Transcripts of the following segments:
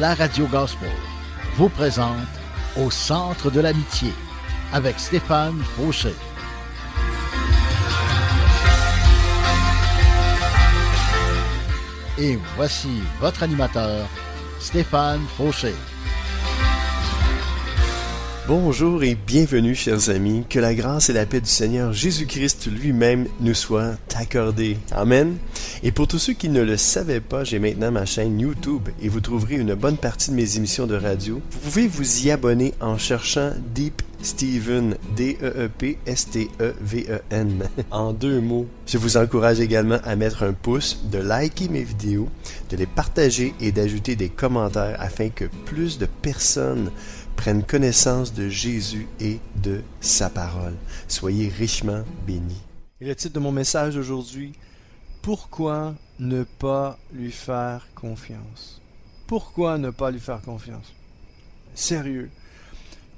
la Radio Gospel vous présente Au centre de l'amitié avec Stéphane Fauché. Et voici votre animateur, Stéphane Fauché. Bonjour et bienvenue, chers amis. Que la grâce et la paix du Seigneur Jésus-Christ lui-même nous soient accordées. Amen. Et pour tous ceux qui ne le savaient pas, j'ai maintenant ma chaîne YouTube et vous trouverez une bonne partie de mes émissions de radio. Vous pouvez vous y abonner en cherchant Deep Steven, D-E-E-P-S-T-E-V-E-N, en 2 mots. Je vous encourage également à mettre un pouce, de liker mes vidéos, de les partager et d'ajouter des commentaires afin que plus de personnes prennent connaissance de Jésus et de sa parole. Soyez richement bénis. Et le titre de mon message aujourd'hui, pourquoi ne pas lui faire confiance? Pourquoi ne pas lui faire confiance? Sérieux,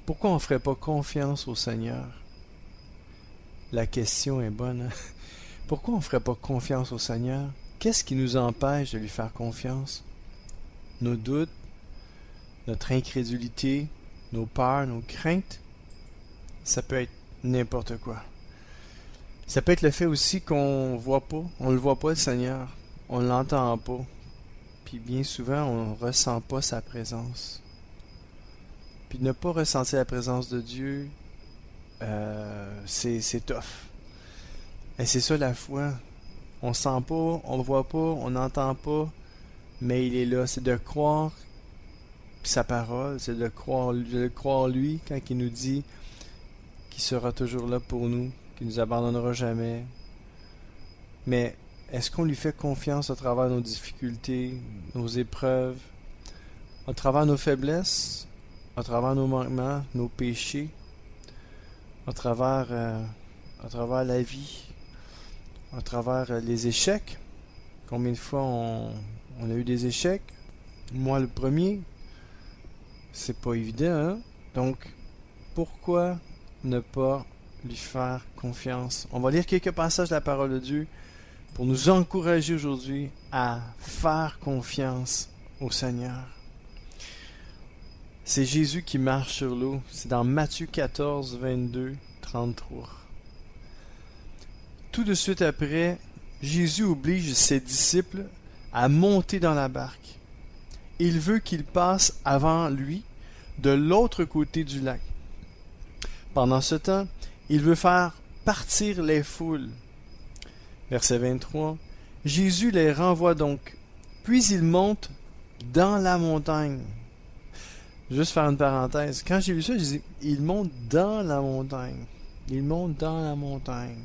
pourquoi on ne ferait pas confiance au Seigneur? La question est bonne. Hein? Pourquoi on ne ferait pas confiance au Seigneur? Qu'est-ce qui nous empêche de lui faire confiance? Nos doutes, notre incrédulité, nos peurs, nos craintes, ça peut être n'importe quoi. Ça peut être le fait aussi qu'on voit pas, on le voit pas le Seigneur, on l'entend pas, puis bien souvent on ressent pas sa présence. Puis ne pas ressentir la présence de Dieu, c'est tough. Et c'est ça la foi. On sent pas, on le voit pas, on n'entend pas, mais il est là. C'est de croire sa parole, c'est de croire lui quand il nous dit qu'il sera toujours là pour nous, qu'il nous abandonnera jamais. Mais est-ce qu'on lui fait confiance à travers nos difficultés, nos épreuves, à travers nos faiblesses, à travers nos manquements, nos péchés, à travers la vie, à travers les échecs? Combien de fois on a eu des échecs? Moi le premier. C'est pas évident, hein? Donc, pourquoi ne pas lui faire confiance? On va lire quelques passages de la parole de Dieu pour nous encourager aujourd'hui à faire confiance au Seigneur. C'est Jésus qui marche sur l'eau. C'est dans Matthieu 14, 22, 33. Tout de suite après, Jésus oblige ses disciples à monter dans la barque. Il veut qu'ils passent avant lui de l'autre côté du lac. Pendant ce temps, il veut faire partir les foules. Verset 23. Jésus les renvoie donc, puis il monte dans la montagne. Juste faire une parenthèse. Quand j'ai lu ça, je dis, il monte dans la montagne. Il monte dans la montagne.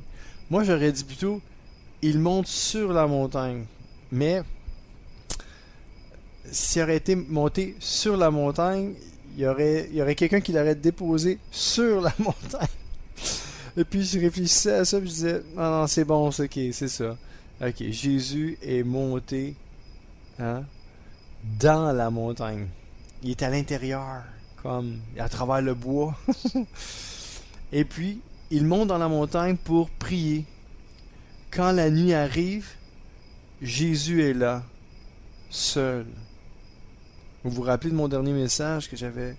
Moi, j'aurais dit plutôt, il monte sur la montagne. Mais s'il aurait été monté sur la montagne, il y aurait quelqu'un qui l'aurait déposé sur la montagne. Et puis je réfléchissais à ça, puis je disais, non, c'est bon, c'est ok, c'est ça. Ok, Jésus est monté dans la montagne. Il est à l'intérieur, comme à travers le bois. Et puis, il monte dans la montagne pour prier. Quand la nuit arrive, Jésus est là, seul. Vous vous rappelez de mon dernier message que j'avais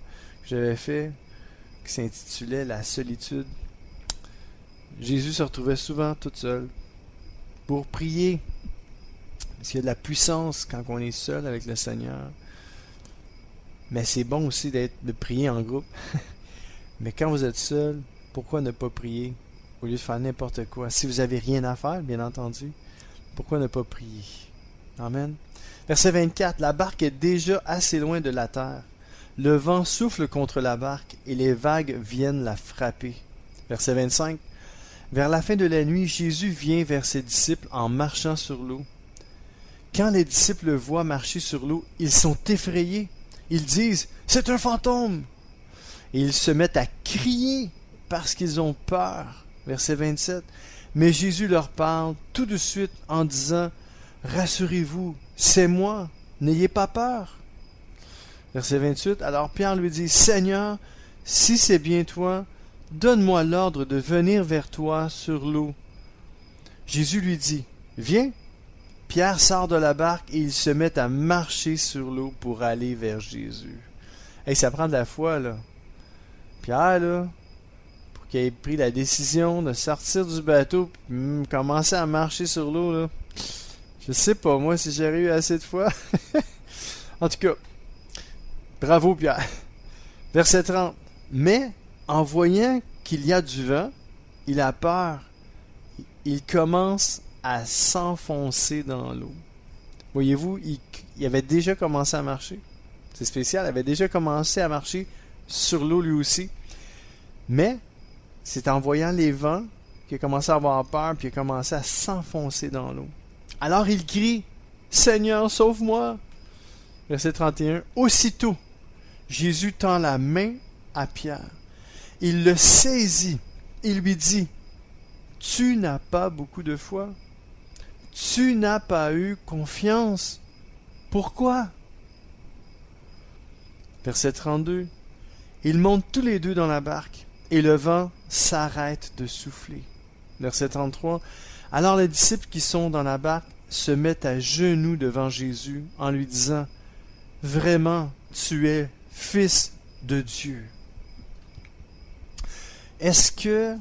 fait, qui s'intitulait « La solitude ». Jésus se retrouvait souvent tout seul pour prier. Parce qu'il y a de la puissance quand on est seul avec le Seigneur. Mais c'est bon aussi de prier en groupe. Mais quand vous êtes seul, pourquoi ne pas prier au lieu de faire n'importe quoi? Si vous n'avez rien à faire, bien entendu, pourquoi ne pas prier? Amen. Verset 24, la barque est déjà assez loin de la terre. Le vent souffle contre la barque et les vagues viennent la frapper. Verset 25, vers la fin de la nuit, Jésus vient vers ses disciples en marchant sur l'eau. Quand les disciples le voient marcher sur l'eau, ils sont effrayés. Ils disent, c'est un fantôme! Et ils se mettent à crier parce qu'ils ont peur. Verset 27, mais Jésus leur parle tout de suite en disant, rassurez-vous, c'est moi, n'ayez pas peur. Verset 28, alors Pierre lui dit, Seigneur, si c'est bien toi, donne-moi l'ordre de venir vers toi sur l'eau. Jésus lui dit, viens. Pierre sort de la barque et il se met à marcher sur l'eau pour aller vers Jésus. Hey, ça prend de la foi, là. Pierre, là, pour qu'il ait pris la décision de sortir du bateau et commencer à marcher sur l'eau, là. Je sais pas, moi, si j'aurais eu assez de foi. En tout cas, bravo, Pierre. Verset 30. Mais, en voyant qu'il y a du vent, il a peur. Il commence à s'enfoncer dans l'eau. Voyez-vous, il avait déjà commencé à marcher. C'est spécial, il avait déjà commencé à marcher sur l'eau lui aussi. Mais, c'est en voyant les vents qu'il a commencé à avoir peur, puis il a commencé à s'enfoncer dans l'eau. Alors il crie, « Seigneur, sauve-moi » Verset 31. Aussitôt, Jésus tend la main à Pierre. Il le saisit. Il lui dit, « Tu n'as pas beaucoup de foi. Tu n'as pas eu confiance. Pourquoi ?» Verset 32. Ils montent tous les deux dans la barque, et le vent s'arrête de souffler. Verset 33. Alors les disciples qui sont dans la barque se mettent à genoux devant Jésus en lui disant, « Vraiment, tu es Fils de Dieu. » Est-ce que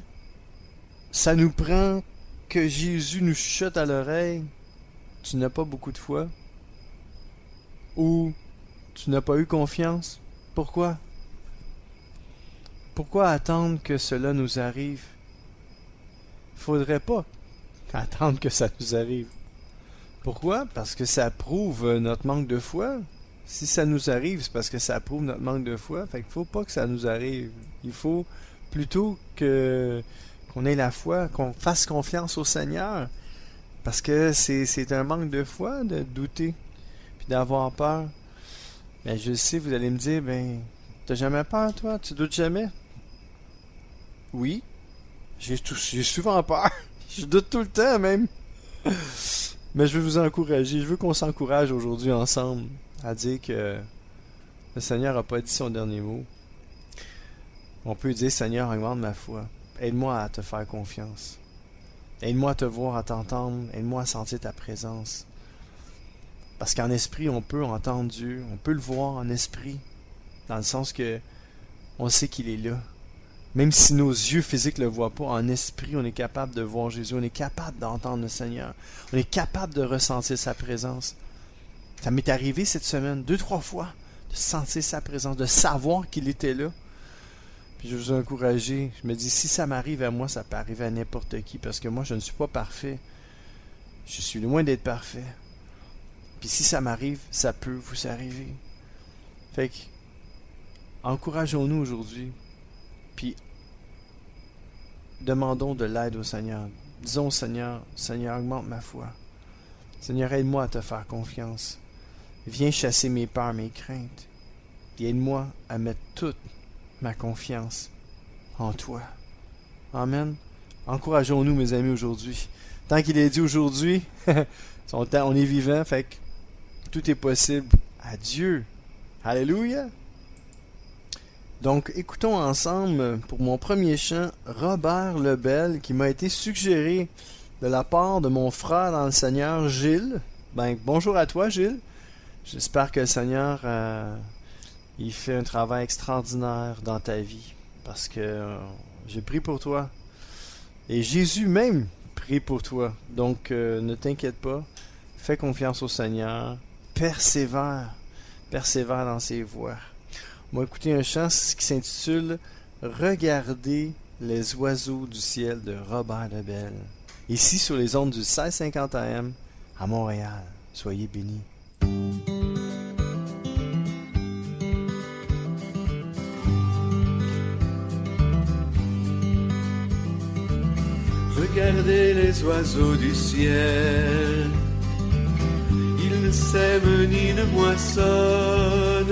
ça nous prend que Jésus nous chuchote à l'oreille, « Tu n'as pas beaucoup de foi » ou « Tu n'as pas eu confiance » ? Pourquoi? Pourquoi attendre que cela nous arrive? Il ne faudrait pas attendre que ça nous arrive. Pourquoi? Parce que ça prouve notre manque de foi. Si ça nous arrive, c'est parce que ça prouve notre manque de foi. Fait qu'il ne faut pas que ça nous arrive. Il faut plutôt qu'on ait la foi, qu'on fasse confiance au Seigneur. Parce que c'est un manque de foi de douter puis d'avoir peur. Ben, je sais, vous allez me dire, ben, t'as jamais peur, toi? Tu doutes jamais? Oui. J'ai souvent peur. Je doute tout le temps, même. Mais je veux vous encourager. Je veux qu'on s'encourage aujourd'hui ensemble à dire que le Seigneur n'a pas dit son dernier mot. On peut dire, Seigneur, augmente ma foi. Aide-moi à te faire confiance. Aide-moi à te voir, à t'entendre. Aide-moi à sentir ta présence. Parce qu'en esprit, on peut entendre Dieu. On peut le voir en esprit. Dans le sens que on sait qu'il est là. Même si nos yeux physiques ne le voient pas, en esprit, on est capable de voir Jésus. On est capable d'entendre le Seigneur. On est capable de ressentir sa présence. Ça m'est arrivé cette semaine, 2-3 fois, de sentir sa présence, de savoir qu'il était là. Puis je vais vous encourager. Je me dis, si ça m'arrive à moi, ça peut arriver à n'importe qui. Parce que moi, je ne suis pas parfait. Je suis loin d'être parfait. Puis si ça m'arrive, ça peut vous arriver. Fait que, encourageons-nous aujourd'hui. Puis, demandons de l'aide au Seigneur. Disons au Seigneur, Seigneur, augmente ma foi. Seigneur, aide-moi à te faire confiance. Viens chasser mes peurs, mes craintes. Et aide-moi à mettre toute ma confiance en toi. Amen. Encourageons-nous, mes amis, aujourd'hui. Tant qu'il est dit aujourd'hui, on est vivant, fait que tout est possible à Dieu. Alléluia. Donc, écoutons ensemble, pour mon premier chant, Robert Lebel, qui m'a été suggéré de la part de mon frère dans le Seigneur, Gilles. Ben, bonjour à toi, Gilles. J'espère que le Seigneur, il fait un travail extraordinaire dans ta vie, parce que j'ai prié pour toi. Et Jésus même prie pour toi. Donc, ne t'inquiète pas. Fais confiance au Seigneur. Persévère dans ses voies. On va écouter un chant qui s'intitule « Regardez les oiseaux du ciel » de Robert Lebel. Ici sur les ondes du 1650 AM à Montréal. Soyez bénis. Regardez les oiseaux du ciel, ils ne sèment ni ne moissonnent,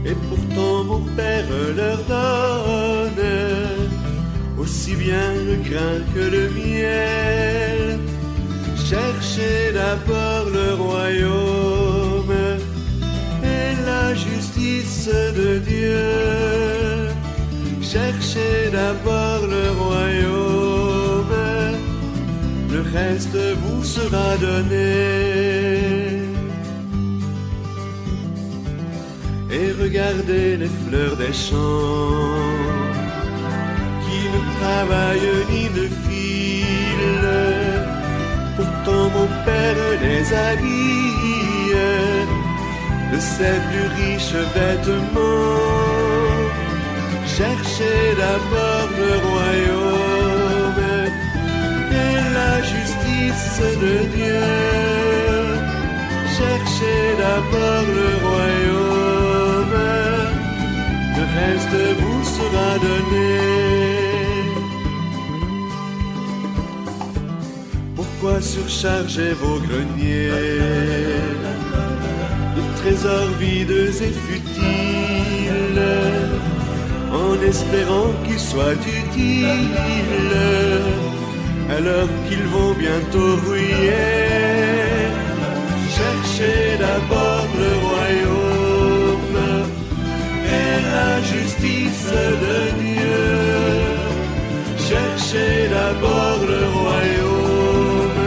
et pourtant mon Père leur donne aussi bien le grain que le miel. Cherchez d'abord le royaume et la justice de Dieu. Cherchez d'abord le royaume, le reste vous sera donné. Et regardez les fleurs des champs, qui ne travaillent ni ne filent, pourtant mon Père les habille de ses plus riches vêtements. Cherchez d'abord le royaume et la justice de Dieu. Cherchez d'abord le royaume, le reste vous sera donné. Pourquoi surcharger vos greniers de trésors vides et futiles, en espérant qu'ils soient utiles, alors qu'ils vont bientôt rouiller? Cherchez d'abord le royaume et la justice de Dieu. Cherchez d'abord le royaume,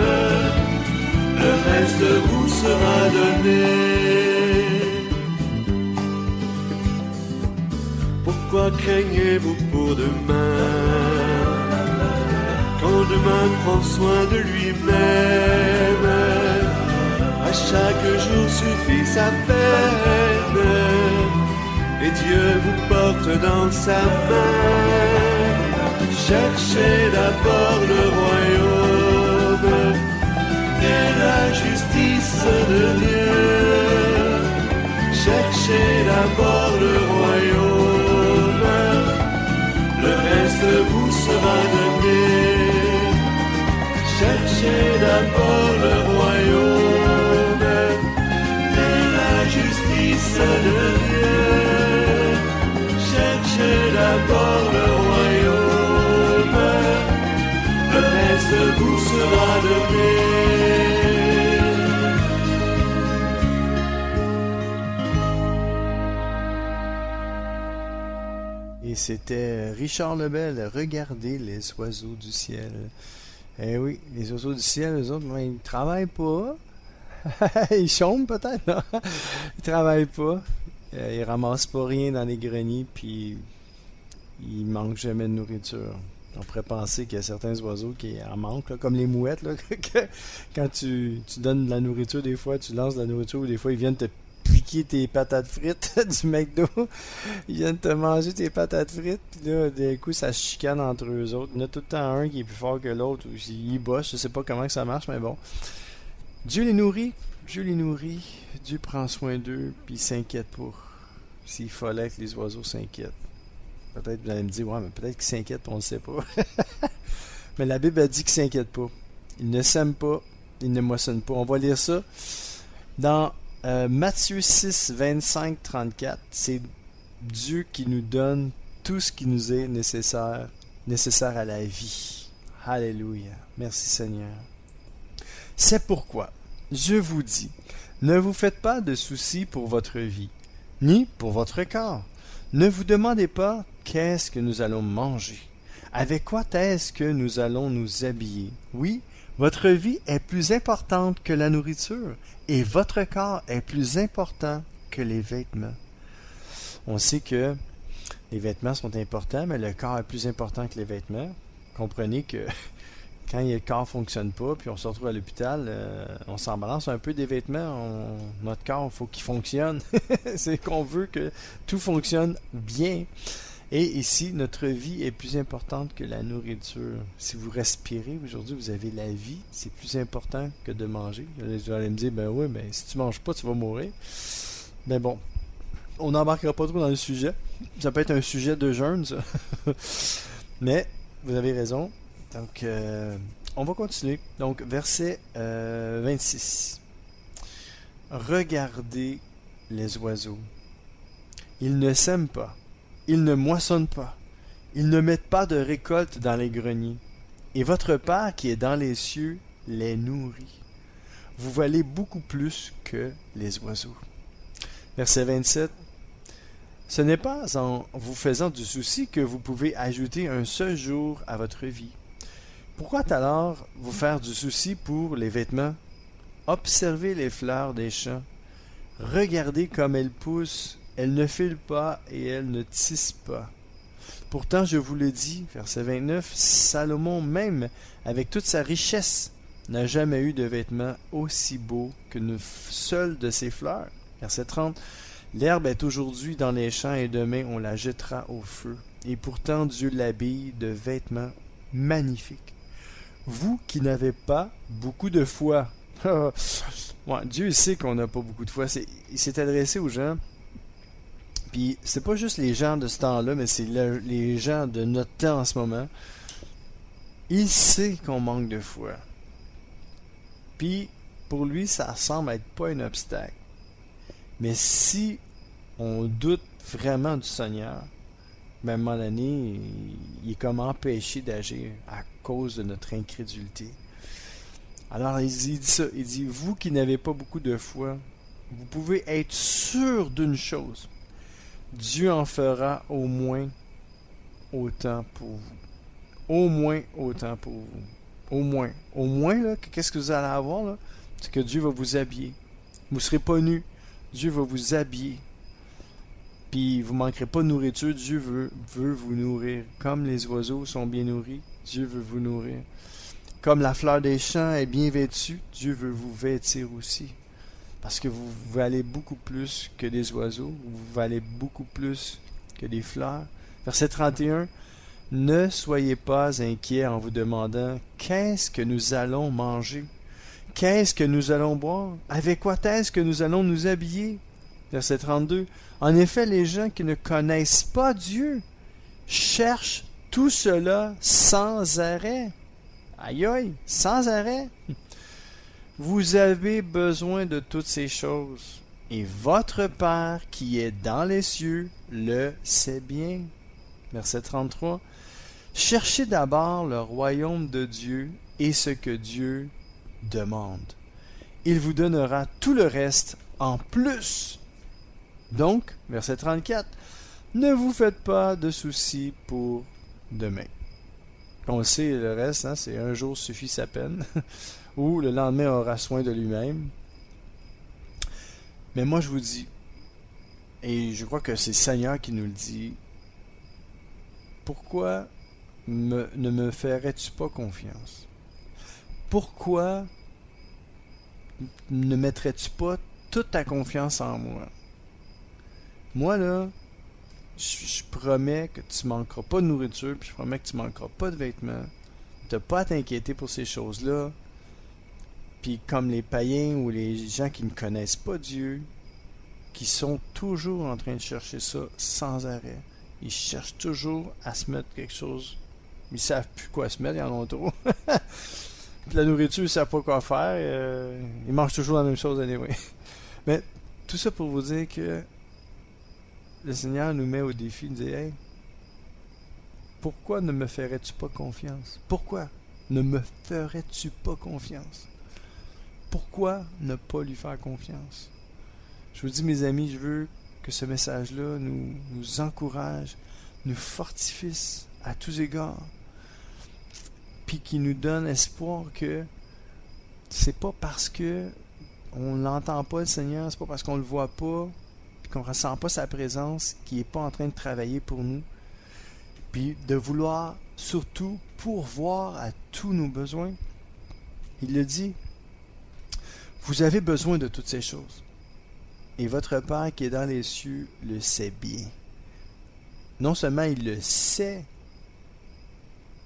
le reste vous sera donné. Pourquoi craignez-vous pour demain, quand demain prend soin de lui-même? À chaque jour suffit sa peine, et Dieu vous porte dans sa main. Cherchez d'abord le royaume et la justice de Dieu. Cherchez d'abord le royaume, le reste vous sera donné. Cherchez d'abord le royaume et la justice de Dieu. Cherchez d'abord le royaume, le reste vous sera donné. Et c'était Richard Lebel, Regardez les oiseaux du ciel. Eh oui, les oiseaux du ciel, eux autres, ils ne travaillent pas. Ils chôment peut-être, non? Ils travaillent pas. Ils ramassent pas rien dans les greniers, puis ils manquent jamais de nourriture. On pourrait penser qu'il y a certains oiseaux qui en manquent, là, comme les mouettes, là, que quand tu donnes de la nourriture, des fois, tu lances de la nourriture, ou des fois, ils viennent te piquer tes patates frites du McDo. Ils viennent te manger tes patates frites, puis là, d'un coup, ça se chicane entre eux autres. Il y en a tout le temps un qui est plus fort que l'autre, ou ils bossent, je sais pas comment que ça marche, mais bon. Dieu les nourrit, Dieu prend soin d'eux, puis il s'inquiète pas. S'il fallait que les oiseaux s'inquiètent. Peut-être vous allez me dire, ouais, mais peut-être qu'ils s'inquiètent, on ne sait pas. Mais la Bible a dit qu'ils s'inquiètent pas. Ils ne sèment pas, ils ne moissonnent pas. On va lire ça dans Matthieu 6, 25, 34. C'est Dieu qui nous donne tout ce qui nous est nécessaire à la vie. Alléluia. Merci Seigneur. C'est pourquoi je vous dis, ne vous faites pas de soucis pour votre vie, ni pour votre corps. Ne vous demandez pas qu'est-ce que nous allons manger, avec quoi est-ce que nous allons nous habiller. Oui, votre vie est plus importante que la nourriture, et votre corps est plus important que les vêtements. On sait que les vêtements sont importants, mais le corps est plus important que les vêtements. Comprenez que quand le corps ne fonctionne pas, puis on se retrouve à l'hôpital, on s'en balance un peu des vêtements. Notre corps, il faut qu'il fonctionne. C'est qu'on veut que tout fonctionne bien. Et ici, notre vie est plus importante que la nourriture. Si vous respirez, aujourd'hui, vous avez la vie. C'est plus important que de manger. Vous allez me dire, ben oui, mais si tu ne manges pas, tu vas mourir. Mais bon, on n'embarquera pas trop dans le sujet. Ça peut être un sujet de jeûne, ça. Mais, vous avez raison. Donc, on va continuer. Donc, verset 26. Regardez les oiseaux. Ils ne sèment pas. Ils ne moissonnent pas. Ils ne mettent pas de récolte dans les greniers. Et votre Père qui est dans les cieux les nourrit. Vous valez beaucoup plus que les oiseaux. Verset 27. Ce n'est pas en vous faisant du souci que vous pouvez ajouter un seul jour à votre vie. Pourquoi alors vous faire du souci pour les vêtements? Observez les fleurs des champs. Regardez comme elles poussent. Elles ne filent pas et elles ne tissent pas. Pourtant, je vous le dis, verset 29, Salomon même, avec toute sa richesse, n'a jamais eu de vêtements aussi beaux qu'une seule de ses fleurs. Verset 30, l'herbe est aujourd'hui dans les champs et demain on la jettera au feu. Et pourtant Dieu l'habille de vêtements magnifiques. Vous qui n'avez pas beaucoup de foi. Ouais, Dieu sait qu'on n'a pas beaucoup de foi. Il s'est adressé aux gens. Puis c'est pas juste les gens de ce temps-là, mais c'est les gens de notre temps en ce moment. Il sait qu'on manque de foi. Puis pour lui, ça semble être pas un obstacle. Mais si on doute vraiment du Seigneur, ben à un moment donné, il est comme empêché d'agir à cause de notre incrédulité. Alors il dit ça, il dit, vous qui n'avez pas beaucoup de foi, vous pouvez être sûr d'une chose. Dieu en fera au moins autant pour vous. Au moins autant pour vous. Au moins. Au moins, là, qu'est-ce que vous allez avoir, là? C'est que Dieu va vous habiller. Vous ne serez pas nus. Dieu va vous habiller. Puis vous ne manquerez pas de nourriture. Dieu veut vous nourrir. Comme les oiseaux sont bien nourris, Dieu veut vous nourrir. Comme la fleur des champs est bien vêtue, Dieu veut vous vêtir aussi. Parce que vous valez beaucoup plus que des oiseaux, vous valez beaucoup plus que des fleurs. Verset 31, ne soyez pas inquiets en vous demandant qu'est-ce que nous allons manger, qu'est-ce que nous allons boire, avec quoi est-ce que nous allons nous habiller. Verset 32, en effet, les gens qui ne connaissent pas Dieu cherchent tout cela sans arrêt. Aïe aïe, sans arrêt. Vous avez besoin de toutes ces choses, et votre Père qui est dans les cieux le sait bien. Verset 33. Cherchez d'abord le royaume de Dieu et ce que Dieu demande. Il vous donnera tout le reste en plus. Donc, verset 34, ne vous faites pas de soucis pour demain. On sait le reste, hein, c'est un jour suffit sa peine. Ou le lendemain aura soin de lui-même. Mais moi je vous dis, et je crois que c'est le Seigneur qui nous le dit, pourquoi ne me ferais-tu pas confiance? Pourquoi ne mettrais-tu pas toute ta confiance en moi? Moi là, je promets que tu ne manqueras pas de nourriture, puis je promets que tu ne manqueras pas de vêtements. Tu n'as pas à t'inquiéter pour ces choses-là. Puis comme les païens ou les gens qui ne connaissent pas Dieu, qui sont toujours en train de chercher ça sans arrêt. Ils cherchent toujours à se mettre quelque chose. Ils savent plus quoi se mettre, ils en ont trop. Puis la nourriture, ils savent pas quoi faire. Ils mangent toujours la même chose anyway. Mais tout ça pour vous dire que le Seigneur nous met au défi, il nous dit, hey, pourquoi ne me ferais-tu pas confiance? Pourquoi ne me ferais-tu pas confiance? Pourquoi ne pas lui faire confiance? Je vous dis, mes amis, je veux que ce message-là nous encourage, nous fortifie à tous égards, puis qui nous donne espoir que c'est pas parce que on n'entend pas le Seigneur, c'est pas parce qu'on le voit pas, puis qu'on ressent pas sa présence, qu'il est pas en train de travailler pour nous, puis de vouloir surtout pourvoir à tous nos besoins. Il le dit. Vous avez besoin de toutes ces choses. Et votre Père qui est dans les cieux le sait bien. Non seulement il le sait,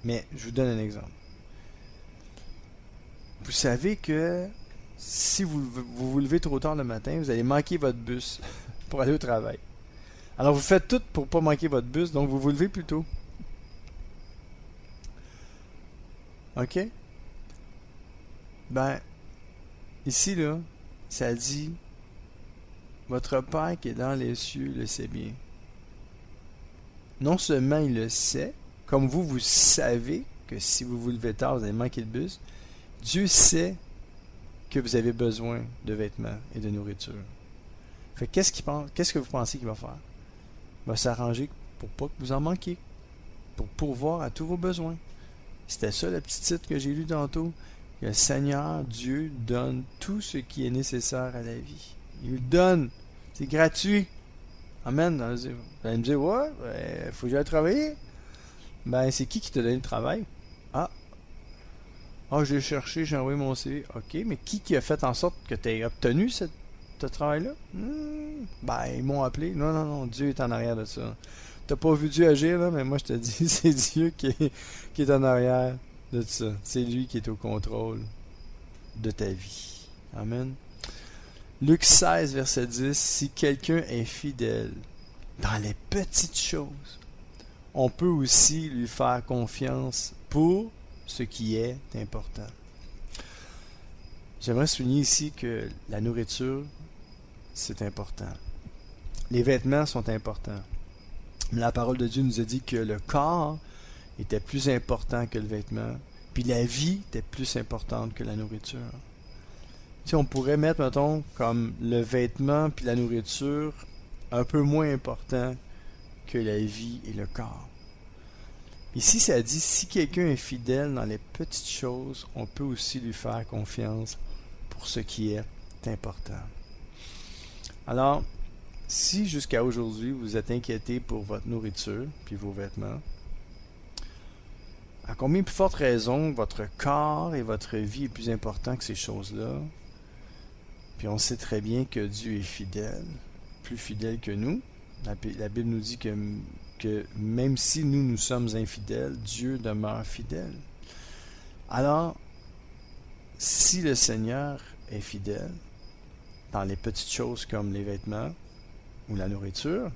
mais je vous donne un exemple. Vous savez que si vous vous levez trop tard le matin, vous allez manquer votre bus pour aller au travail. Alors vous faites tout pour ne pas manquer votre bus, donc vous vous levez plus tôt. OK? Ben, ici, là, ça dit, votre Père qui est dans les cieux le sait bien. Non seulement il le sait, comme vous savez que si vous vous levez tard, vous allez manquer le bus, Dieu sait que vous avez besoin de vêtements et de nourriture. Fait qu'est-ce que vous pensez qu'il va faire? Il va s'arranger pour pas que vous en manquiez, pour pourvoir à tous vos besoins. C'était ça le petit titre que j'ai lu tantôt. Que le Seigneur Dieu donne tout ce qui est nécessaire à la vie. Il nous donne. C'est gratuit. Amen. Vous allez me dire, ouais, faut que j'aille travailler. Ben, c'est qui t'a donné le travail? Ah, j'ai cherché, j'ai envoyé mon CV. OK, mais qui a fait en sorte que tu aies obtenu ce travail-là? Ben, ils m'ont appelé. Non, Dieu est en arrière de ça. T'as pas vu Dieu agir, là, mais moi, je te dis, c'est Dieu qui est en arrière de ça. C'est lui qui est au contrôle de ta vie. Amen. Luc 16, verset 10. Si quelqu'un est fidèle dans les petites choses, on peut aussi lui faire confiance pour ce qui est important. J'aimerais souligner ici que la nourriture, c'est important. Les vêtements sont importants. Mais la parole de Dieu nous a dit que le corps était plus important que le vêtement, puis la vie était plus importante que la nourriture. Tu sais, on pourrait mettre, mettons, comme le vêtement puis la nourriture un peu moins important que la vie et le corps. Ici, ça dit, si quelqu'un est fidèle dans les petites choses, on peut aussi lui faire confiance pour ce qui est important. Alors, si jusqu'à aujourd'hui, vous êtes inquiété pour votre nourriture puis vos vêtements, à combien plus forte raison votre corps et votre vie est plus important que ces choses-là? Puis on sait très bien que Dieu est fidèle, plus fidèle que nous. La Bible nous dit que même si nous sommes infidèles, Dieu demeure fidèle. Alors, si le Seigneur est fidèle dans les petites choses comme les vêtements ou la nourriture,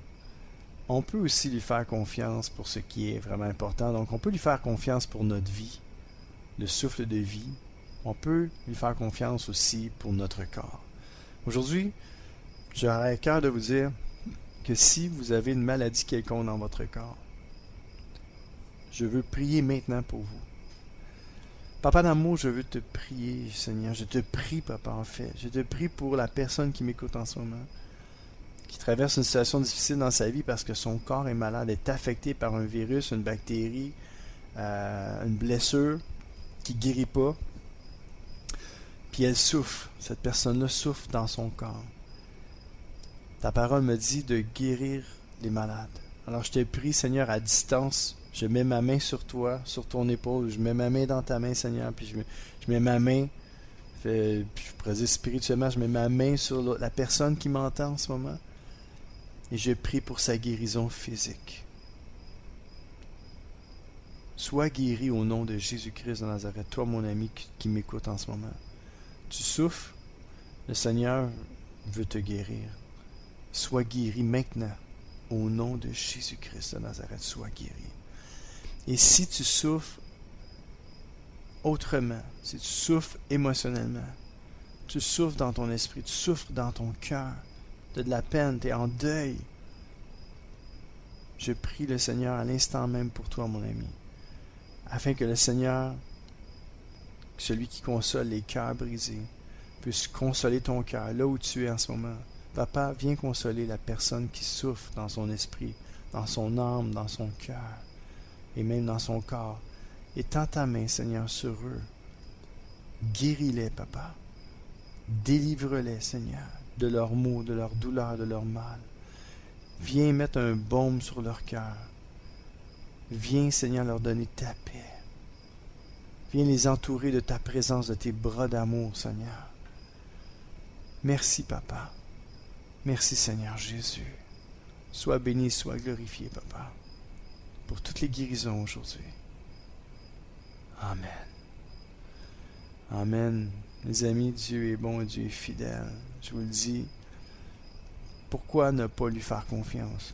on peut aussi lui faire confiance pour ce qui est vraiment important. Donc, on peut lui faire confiance pour notre vie, le souffle de vie. On peut lui faire confiance aussi pour notre corps. Aujourd'hui, j'aurais à cœur de vous dire que si vous avez une maladie quelconque dans votre corps, je veux prier maintenant pour vous. Papa d'amour, je veux te prier, Seigneur. Je te prie, Papa, en fait. Je te prie pour la personne qui m'écoute en ce moment, qui traverse une situation difficile dans sa vie parce que son corps est malade, est affecté par un virus, une bactérie, une blessure qui ne guérit pas. Puis elle souffre. Cette personne-là souffre dans son corps. Ta parole me dit de guérir les malades. Alors je te prie, Seigneur, à distance, je mets ma main sur toi, sur ton épaule, je mets ma main dans ta main, Seigneur, puis je mets ma main, puis je pourrais dire spirituellement, je mets ma main sur la personne qui m'entend en ce moment, et je prie pour sa guérison physique. Sois guéri au nom de Jésus-Christ de Nazareth, toi mon ami qui m'écoute en ce moment. Tu souffres, le Seigneur veut te guérir. Sois guéri maintenant. Au nom de Jésus-Christ de Nazareth, sois guéri. Et si tu souffres autrement, si tu souffres émotionnellement, tu souffres dans ton esprit, tu souffres dans ton cœur, tu as de la peine, tu es en deuil, je prie le Seigneur à l'instant même pour toi, mon ami, afin que le Seigneur, celui qui console les cœurs brisés, puisse consoler ton cœur là où tu es en ce moment. Papa, viens consoler la personne qui souffre dans son esprit, dans son âme, dans son cœur, et même dans son corps. Et tends ta main, Seigneur, sur eux. Guéris-les, Papa. Délivre-les, Seigneur, de leurs maux, de leurs douleurs, de leur mal. Viens mettre un baume sur leur cœur. Viens, Seigneur, leur donner ta paix. Viens les entourer de ta présence, de tes bras d'amour, Seigneur. Merci, Papa. Merci, Seigneur Jésus. Sois béni, sois glorifié, Papa, pour toutes les guérisons aujourd'hui. Amen. Amen. Mes amis, Dieu est bon et Dieu est fidèle. Je vous le dis, pourquoi ne pas lui faire confiance?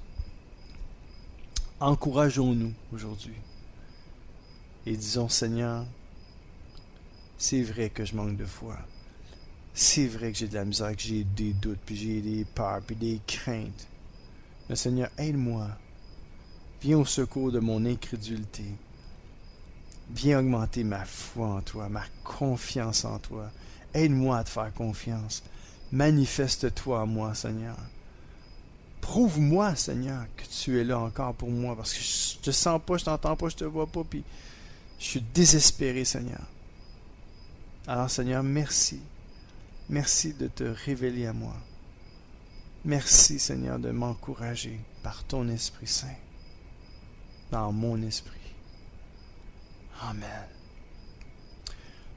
Encourageons-nous aujourd'hui et disons, Seigneur, c'est vrai que je manque de foi. C'est vrai que j'ai de la misère, que j'ai des doutes, puis j'ai des peurs, puis des craintes. Mais Seigneur, aide-moi. Viens au secours de mon incrédulité. Viens augmenter ma foi en toi, ma confiance en toi. Aide-moi à te faire confiance. Manifeste-toi à moi, Seigneur. Prouve-moi, Seigneur, que tu es là encore pour moi, parce que je te sens pas, je t'entends pas, je te vois pas, puis Je suis désespéré, Seigneur. Alors, Seigneur, merci. Merci de te révéler à moi. Merci, Seigneur, de m'encourager par ton Esprit Saint, dans mon esprit. Amen.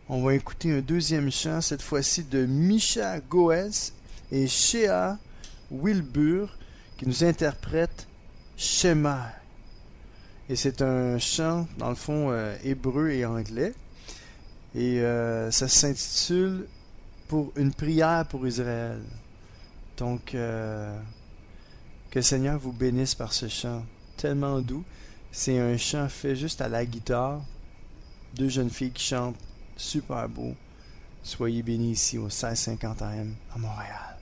On va écouter un deuxième chant, cette fois-ci de Misha Goetz et Shea Wilbur, qui nous interprètent Shema. Et c'est un chant, dans le fond, hébreu et anglais. Et ça s'intitule « Pour une prière pour Israël ». Donc, que le Seigneur vous bénisse par ce chant tellement doux. C'est un chant fait juste à la guitare. Deux jeunes filles qui chantent super beau. Soyez bénis ici au 1650 AM à Montréal.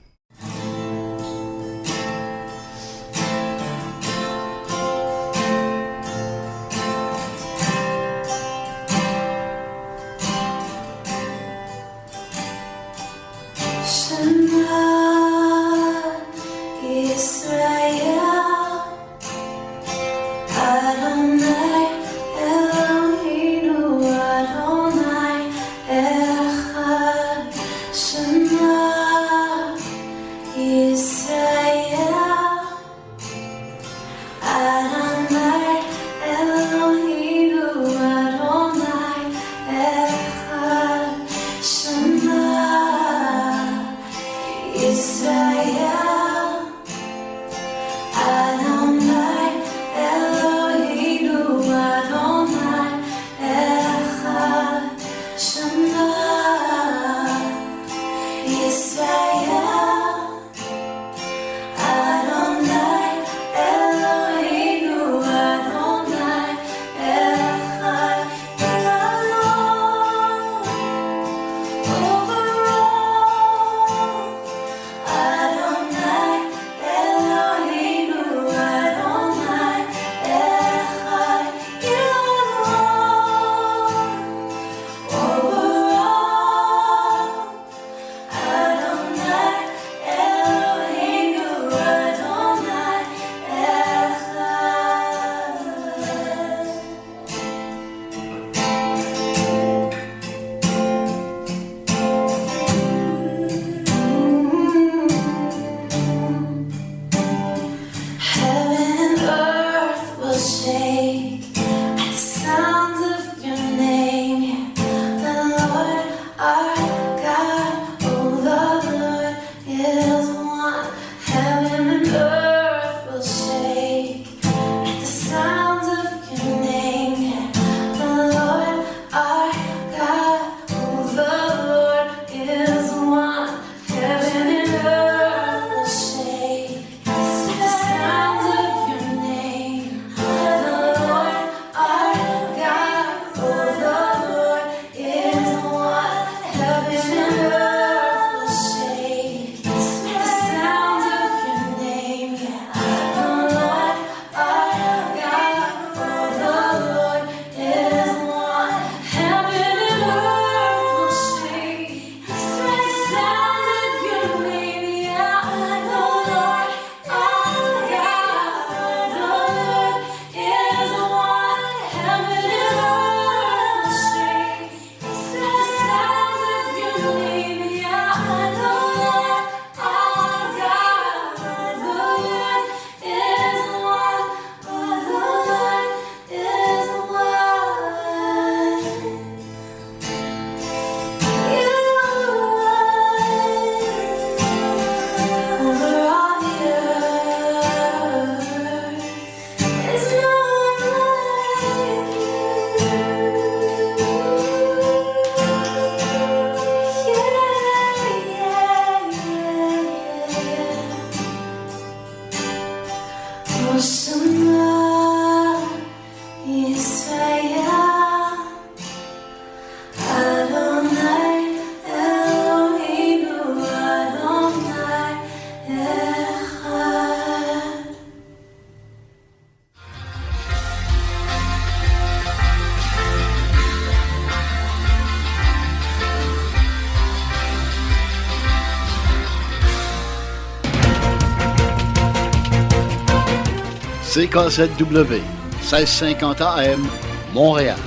CKZW, 1650 AM, Montréal.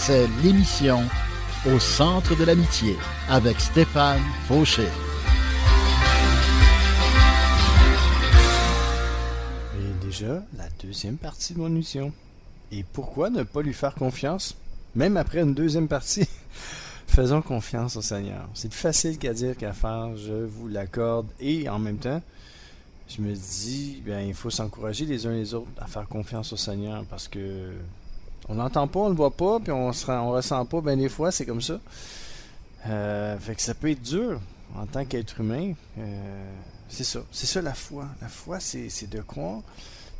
C'est l'émission Au centre de l'amitié avec Stéphane Fauché. Et déjà, la deuxième partie de mon émission. Et pourquoi ne pas lui faire confiance, même après une deuxième partie? Faisons confiance au Seigneur. C'est plus facile qu'à dire qu'à faire, je vous l'accorde. Et en même temps, je me dis, il faut s'encourager les uns les autres à faire confiance au Seigneur parce que on n'entend pas, on le voit pas, puis on ressent pas, des fois, c'est comme ça. Fait que ça peut être dur en tant qu'être humain. C'est ça la foi. La foi, c'est de croire.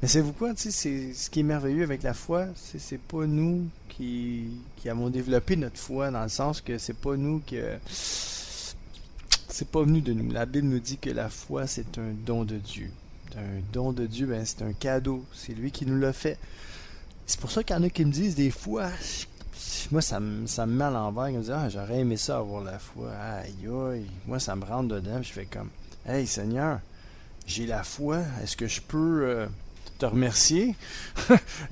Mais savez-vous quoi, tu sais, c'est ce qui est merveilleux avec la foi, c'est pas nous qui avons développé notre foi, dans le sens que c'est pas nous c'est pas venu de nous. La Bible nous dit que la foi, c'est un don de Dieu. Un don de Dieu, c'est un cadeau. C'est lui qui nous l'a fait. C'est pour ça qu'il y en a qui me disent des fois, moi ça me met à l'envers, ils me disent j'aurais aimé ça avoir la foi. Aïe aïe, moi ça me rentre dedans, je fais comme hey Seigneur, j'ai la foi, est-ce que je peux te remercier?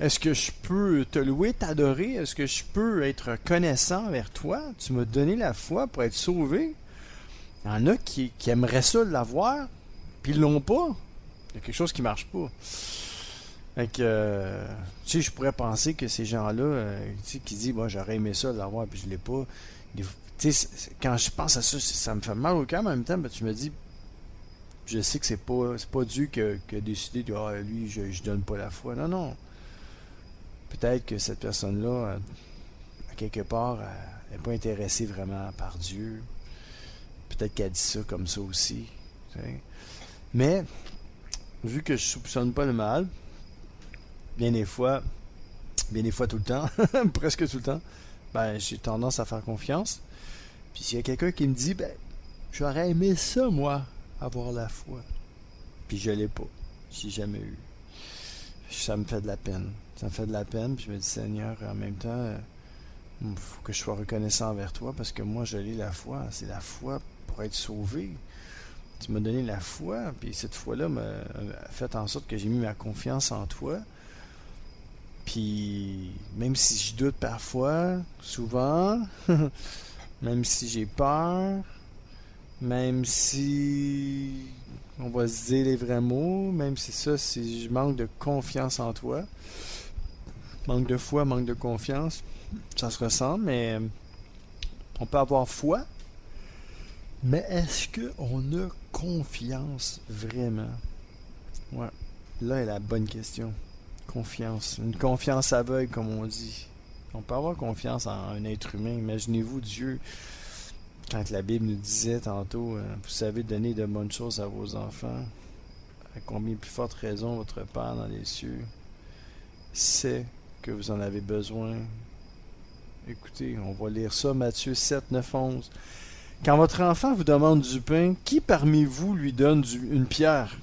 Est-ce que je peux te louer, t'adorer? Est-ce que je peux être reconnaissant envers toi? Tu m'as donné la foi pour être sauvé. Il y en a qui aimeraient ça l'avoir, puis ils l'ont pas. Il y a quelque chose qui marche pas. Fait que, tu sais, je pourrais penser que ces gens-là, qui disent, j'aurais aimé ça l'avoir, puis je l'ai pas. Tu sais, quand je pense à ça, ça me fait mal au cœur, mais en même temps, tu me dis, je sais que c'est pas Dieu qui a décidé de lui, je donne pas la foi. Non. Peut-être que cette personne-là, à quelque part, elle n'est pas intéressée vraiment par Dieu. Peut-être qu'elle dit ça comme ça aussi. T'sais. Mais, vu que je soupçonne pas le mal, bien des fois tout le temps, presque tout le temps, j'ai tendance à faire confiance. Puis s'il y a quelqu'un qui me dit, j'aurais aimé ça, moi, avoir la foi. Puis je l'ai pas. J'ai jamais eu. Ça me fait de la peine. Puis je me dis, Seigneur, en même temps, il faut que je sois reconnaissant envers toi parce que moi, je l'ai la foi. C'est la foi pour être sauvé. Tu m'as donné la foi, puis cette foi-là m'a fait en sorte que j'ai mis ma confiance en toi. Puis, même si je doute parfois, souvent, même si j'ai peur, même si on va se dire les vrais mots, même si je manque de confiance en toi, manque de foi, manque de confiance, ça se ressemble, mais on peut avoir foi, mais est-ce qu'on a confiance vraiment? Ouais, là est la bonne question. Confiance. Une confiance aveugle, comme on dit. On peut avoir confiance en un être humain. Imaginez-vous Dieu, quand la Bible nous disait tantôt, vous savez donner de bonnes choses à vos enfants, à combien plus forte raison votre Père dans les cieux sait que vous en avez besoin. Écoutez, on va lire ça, Matthieu 7, 9, 11. Quand votre enfant vous demande du pain, qui parmi vous lui donne une pierre?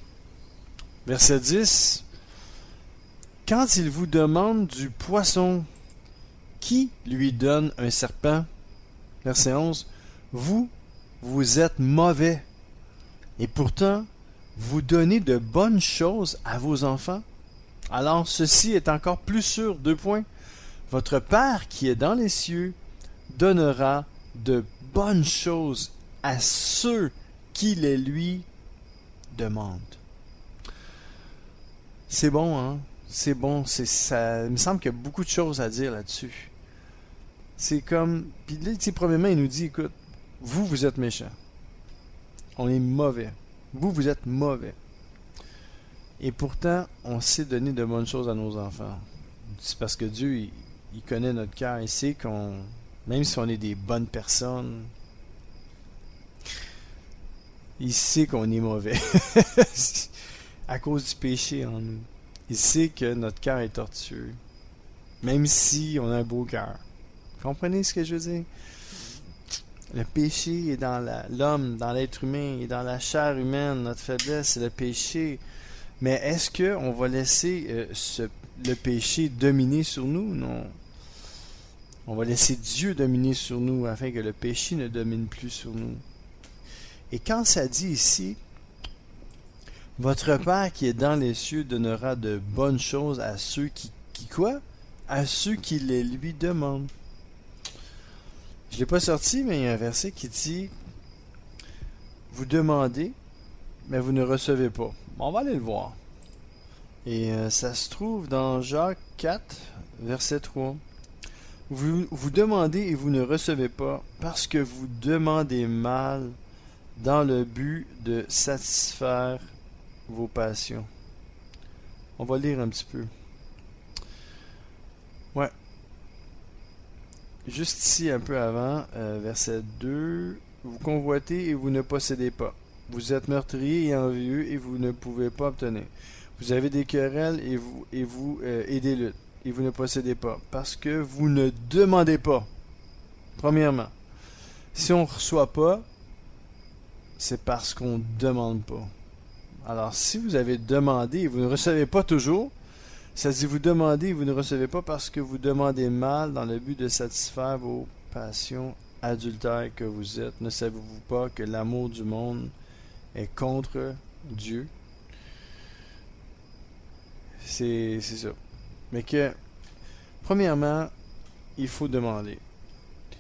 Verset 10. Quand il vous demande du poisson, qui lui donne un serpent? Verset 11. Vous êtes mauvais, et pourtant, vous donnez de bonnes choses à vos enfants. Alors, ceci est encore plus sûr. 2 points. Votre Père qui est dans les cieux donnera de bonnes choses à ceux qui les lui demandent. C'est bon, hein? C'est bon. Ça, il me semble qu'il y a beaucoup de choses à dire là-dessus. C'est comme... Puis là, premièrement, il nous dit, écoute, vous êtes méchants. On est mauvais. Vous êtes mauvais. Et pourtant, on sait donner de bonnes choses à nos enfants. C'est parce que Dieu, il connaît notre cœur. Il sait qu'on... Même si on est des bonnes personnes, il sait qu'on est mauvais. À cause du péché en nous. Il sait que notre cœur est tortueux. Même si on a un beau cœur. Comprenez ce que je veux dire? Le péché est dans l'homme, dans l'être humain, et dans la chair humaine. Notre faiblesse, c'est le péché. Mais est-ce qu'on va laisser le péché dominer sur nous? Non. On va laisser Dieu dominer sur nous afin que le péché ne domine plus sur nous. Et quand ça dit ici, votre Père qui est dans les cieux donnera de bonnes choses à ceux qui quoi? À ceux qui les lui demandent. Je l'ai pas sorti, mais il y a un verset qui dit « Vous demandez, mais vous ne recevez pas. » Bon, on va aller le voir. Et ça se trouve dans Jacques 4, verset 3. Vous demandez et vous ne recevez pas parce que vous demandez mal dans le but de satisfaire vos passions. On va lire un petit peu. Ouais. Juste ici, un peu avant, verset 2. Vous convoitez et vous ne possédez pas. Vous êtes meurtrier et envieux et vous ne pouvez pas obtenir. Vous avez des querelles et des luttes et vous ne possédez pas parce que vous ne demandez pas. Premièrement, si on ne reçoit pas, c'est parce qu'on ne demande pas. Alors, si vous avez demandé et vous ne recevez pas toujours, ça dit vous demandez et vous ne recevez pas parce que vous demandez mal dans le but de satisfaire vos passions adultères que vous êtes. Ne savez-vous pas que l'amour du monde est contre Dieu? C'est ça. Mais que, premièrement, il faut demander.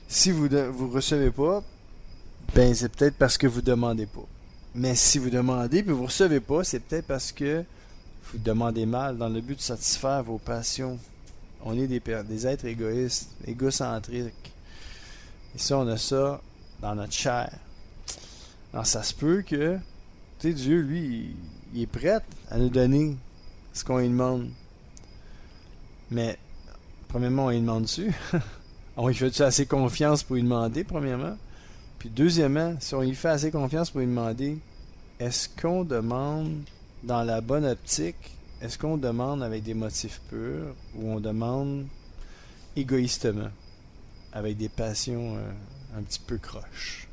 Si vous ne recevez pas, ben c'est peut-être parce que vous demandez pas. Mais si vous demandez et vous ne recevez pas, c'est peut-être parce que vous demandez mal dans le but de satisfaire vos passions. On est des êtres égoïstes, égocentriques. Et ça, on a ça dans notre chair. Alors ça se peut que, tu sais, Dieu, lui, il est prêt à nous donner ce qu'on lui demande. Mais, premièrement, on lui demande dessus. On lui fait-tu assez confiance pour lui demander, premièrement? Puis deuxièmement, si on lui fait assez confiance pour lui demander, est-ce qu'on demande dans la bonne optique? Est-ce qu'on demande avec des motifs purs ou on demande égoïstement, avec des passions un petit peu croches?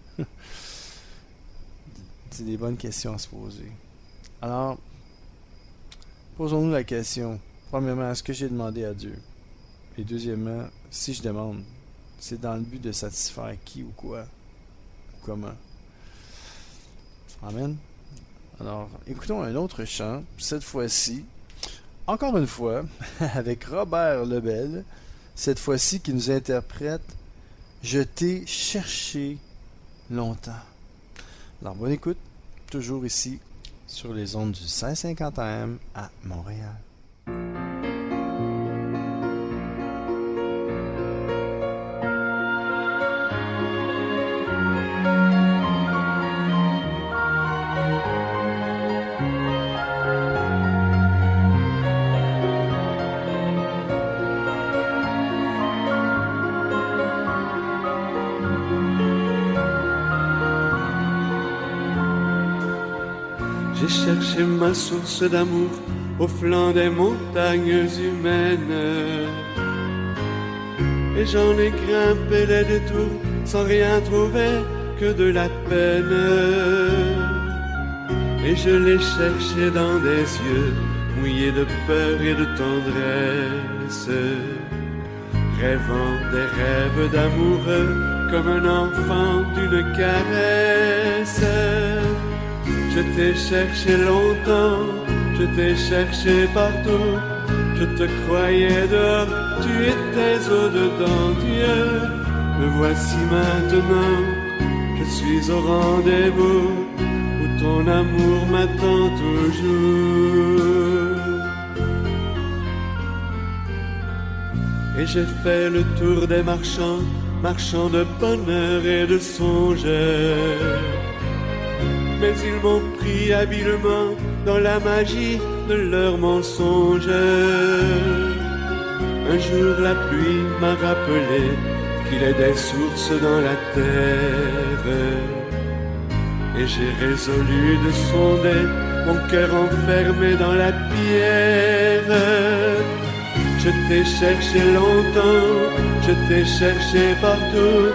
C'est des bonnes questions à se poser. Alors, posons-nous la question. Premièrement, est-ce que j'ai demandé à Dieu? Et deuxièmement, si je demande, c'est dans le but de satisfaire qui ou quoi? Ou comment? Amen. Alors, écoutons un autre chant, cette fois-ci, encore une fois, avec Robert Lebel, cette fois-ci qui nous interprète « Je t'ai cherché longtemps ». Alors, bonne écoute, toujours ici, sur les ondes du 550 AM à Montréal. J'ai cherché ma source d'amour au flanc des montagnes humaines et j'en ai grimpé les détours sans rien trouver que de la peine. Et je l'ai cherché dans des yeux mouillés de peur et de tendresse, rêvant des rêves d'amoureux comme un enfant d'une caresse. Je t'ai cherché longtemps, je t'ai cherché partout, je te croyais dehors, tu étais au-dedans. Dieu, me voici maintenant, je suis au rendez-vous, où ton amour m'attend toujours. Et j'ai fait le tour des marchands, marchands de bonheur et de songeurs. Mais ils m'ont pris habilement dans la magie de leurs mensonges. Un jour la pluie m'a rappelé qu'il est des sources dans la terre. Et j'ai résolu de sonder mon cœur enfermé dans la pierre. Je t'ai cherché longtemps, je t'ai cherché partout.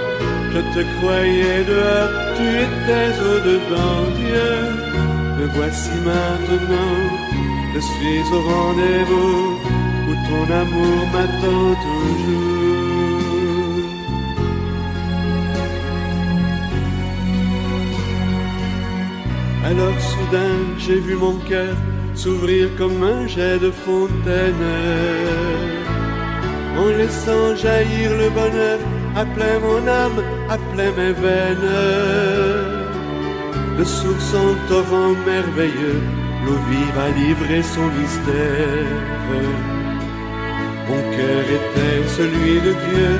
Je te croyais dehors, tu étais au-dedans. Dieu, me voici maintenant, je suis au rendez-vous, où ton amour m'attend toujours. Alors soudain, j'ai vu mon cœur s'ouvrir comme un jet de fontaine, en laissant jaillir le bonheur appelait mon âme, appelait mes veines. De source en torrent merveilleux, l'eau vive a livré son mystère. Mon cœur était celui de Dieu,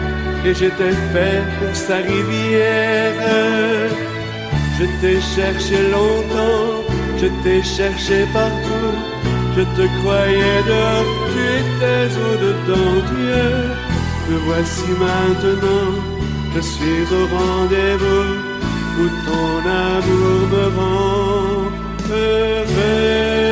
et j'étais fait pour sa rivière. Je t'ai cherché longtemps, je t'ai cherché partout. Je te croyais dehors, tu étais au-dedans, Dieu. Me voici maintenant, je suis au rendez-vous, où ton amour me rend heureux.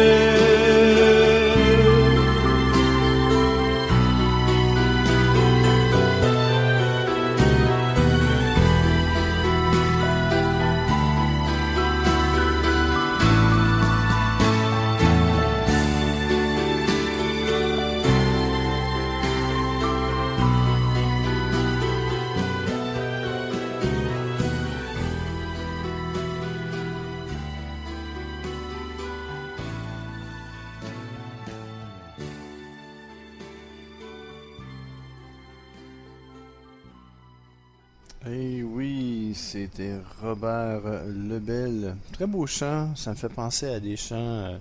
Eh oui, c'était Robert Lebel. Très beau chant, ça me fait penser à des chants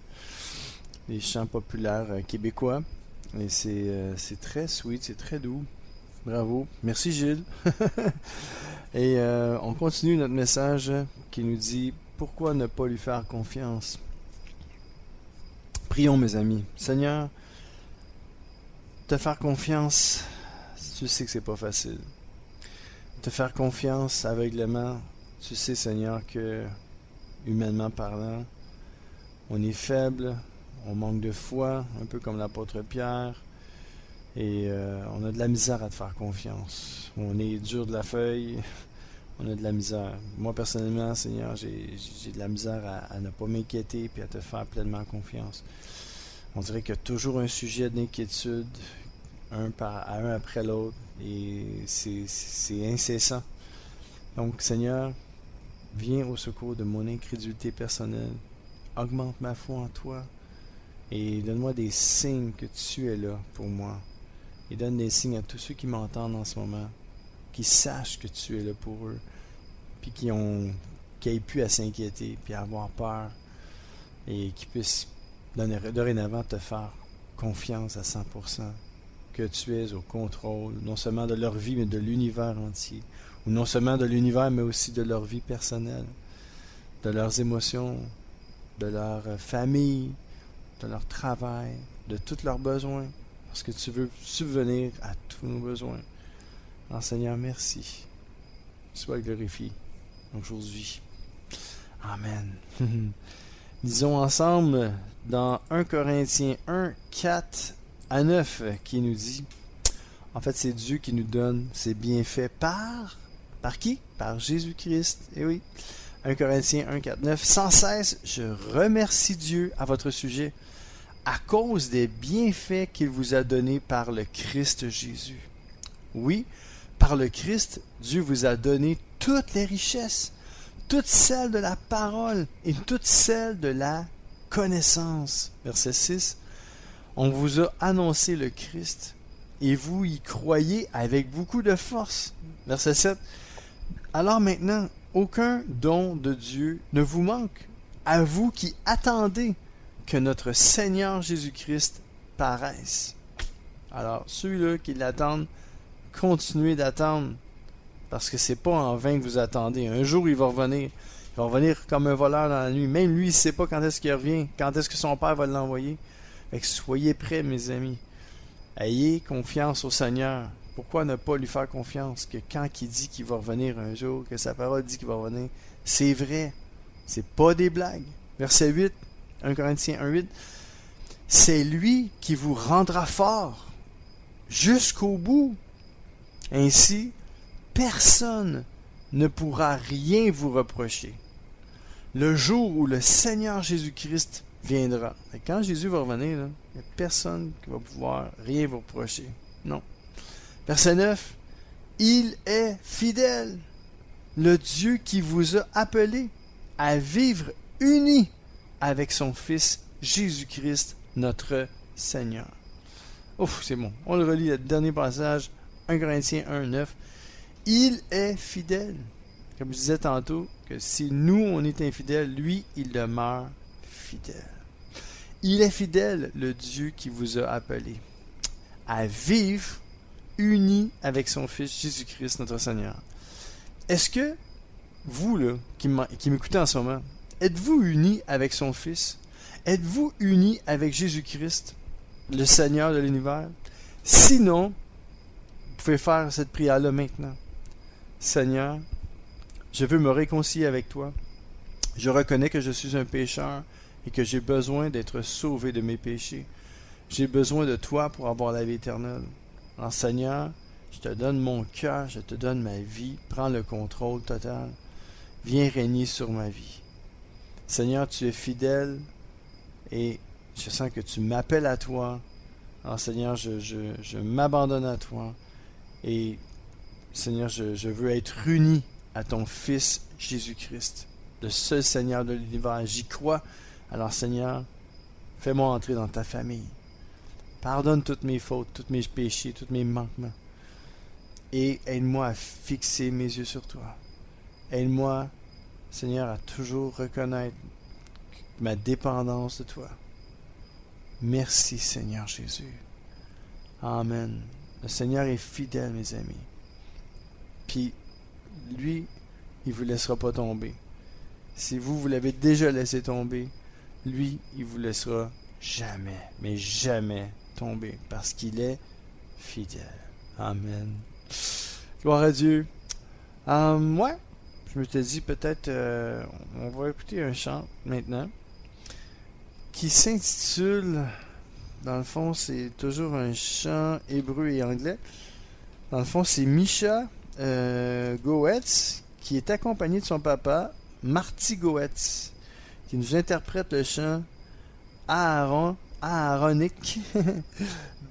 populaires québécois. Et c'est très sweet, c'est très doux. Bravo. Merci Gilles. Et on continue notre message qui nous dit « Pourquoi ne pas lui faire confiance ?» Prions mes amis. Seigneur, te faire confiance, tu sais que c'est pas facile. Te faire confiance aveuglément, tu sais Seigneur que, humainement parlant, on est faible, on manque de foi, un peu comme l'apôtre Pierre, et on a de la misère à te faire confiance. On est dur de la feuille, on a de la misère. Moi personnellement, Seigneur, j'ai de la misère à ne pas m'inquiéter et à te faire pleinement confiance. On dirait qu'il y a toujours un sujet d'inquiétude, un après l'autre, et c'est incessant. Donc, Seigneur, viens au secours de mon incrédulité personnelle, augmente ma foi en toi, et donne-moi des signes que tu es là pour moi, et donne des signes à tous ceux qui m'entendent en ce moment, qui sachent que tu es là pour eux, puis qui aient pu à s'inquiéter, puis à avoir peur, et qui puissent dorénavant te faire confiance à 100%. Que tu es au contrôle, non seulement de leur vie, mais de l'univers entier. Ou non seulement de l'univers, mais aussi de leur vie personnelle, de leurs émotions, de leur famille, de leur travail, de tous leurs besoins, parce que tu veux subvenir à tous nos besoins. Alors, Seigneur, merci. Sois glorifié aujourd'hui. Amen. Lisons ensemble dans 1 Corinthiens 1, 4 à 9 qui nous dit, en fait c'est Dieu qui nous donne ses bienfaits par qui? Par Jésus-Christ. Et oui, 1 Corinthiens 1, 4, 9, sans cesse je remercie Dieu à votre sujet à cause des bienfaits qu'il vous a donnés par le Christ Jésus. Oui, par le Christ, Dieu vous a donné toutes les richesses, toutes celles de la parole et toutes celles de la connaissance. Verset 6. On vous a annoncé le Christ et vous y croyez avec beaucoup de force. Verset 7. Alors maintenant, aucun don de Dieu ne vous manque, à vous qui attendez que notre Seigneur Jésus-Christ paraisse. Alors, ceux-là qui l'attendent, continuez d'attendre, parce que c'est pas en vain que vous attendez. Un jour, il va revenir. Il va revenir comme un voleur dans la nuit. Même lui, il ne sait pas quand est-ce qu'il revient, quand est-ce que son Père va l'envoyer. Fait que soyez prêts, mes amis. Ayez confiance au Seigneur. Pourquoi ne pas lui faire confiance? Que quand il dit qu'il va revenir un jour, que sa parole dit qu'il va revenir, c'est vrai. C'est pas des blagues. Verset 8, 1 Corinthiens 1, 8. C'est lui qui vous rendra fort jusqu'au bout. Ainsi, personne ne pourra rien vous reprocher. Le jour où le Seigneur Jésus-Christ viendra. Et quand Jésus va revenir, il n'y a personne qui va pouvoir rien vous reprocher. Non. Verset 9. Il est fidèle, le Dieu qui vous a appelé à vivre unis avec son Fils Jésus-Christ, notre Seigneur. Ouf, c'est bon. On le relit, le dernier passage, 1 Corinthiens 1, 9. Il est fidèle. Comme je disais tantôt, que si nous, on est infidèles, lui, il demeure fidèle. Il est fidèle, le Dieu qui vous a appelé à vivre unis avec son Fils Jésus-Christ, notre Seigneur. Est-ce que vous, là, qui m'écoutez en ce moment, êtes-vous unis avec son Fils? Êtes-vous unis avec Jésus-Christ, le Seigneur de l'univers? Sinon, vous pouvez faire cette prière-là maintenant. Seigneur, je veux me réconcilier avec toi. Je reconnais que je suis un pécheur et que j'ai besoin d'être sauvé de mes péchés. J'ai besoin de toi pour avoir la vie éternelle. Alors Seigneur, je te donne mon cœur, je te donne ma vie. Prends le contrôle total. Viens régner sur ma vie. Seigneur, tu es fidèle et je sens que tu m'appelles à toi. Alors Seigneur, je m'abandonne à toi. Et Seigneur, je veux être uni à ton Fils Jésus-Christ, le seul Seigneur de l'univers. J'y crois. Alors Seigneur, fais-moi entrer dans ta famille. Pardonne toutes mes fautes, tous mes péchés, tous mes manquements. Et aide-moi à fixer mes yeux sur toi. Aide-moi, Seigneur, à toujours reconnaître ma dépendance de toi. Merci, Seigneur Jésus. Amen. Le Seigneur est fidèle, mes amis. Puis, lui, il ne vous laissera pas tomber. Si vous l'avez déjà laissé tomber, lui, il ne vous laissera jamais, mais jamais tomber, parce qu'il est fidèle. Amen. Gloire à Dieu. Ouais, je me suis dit peut-être, on va écouter un chant maintenant, qui s'intitule, dans le fond, c'est toujours un chant hébreu et anglais. Dans le fond, c'est Misha Goetz, qui est accompagné de son papa, Marty Goetz, qui nous interprète le chant Aaronic